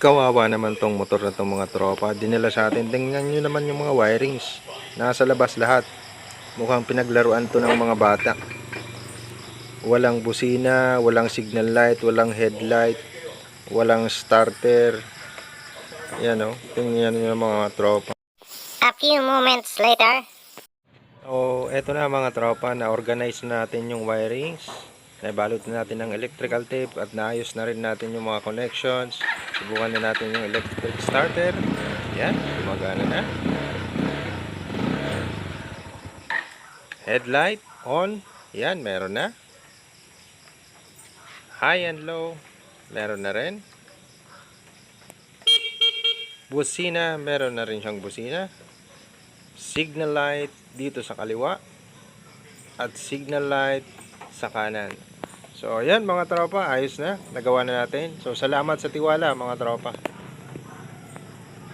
Kawawa naman tong motor na tong mga tropa. Dinala sa atin. Tingnan nyo naman yung mga wirings. Nasa labas lahat. Mukhang pinaglaruan to ng mga bata. Walang busina, walang signal light, walang headlight, walang starter. Yan o. Tingnan nyo mga tropa. A few moments later. O, eto na mga tropa. Na-organize na natin yung wirings. Nabalot na natin ng electrical tape at naayos na rin natin yung mga connections. Subukan na natin yung electric starter. Yan, gumagana na. Headlight on. Yan, meron na. High and low, meron na rin. Busina, meron na rin siyang busina. Signal light dito sa kaliwa. At signal light sa kanan. So, ayan mga tropa, ayos na. Nagawa na natin. So, salamat sa tiwala mga tropa.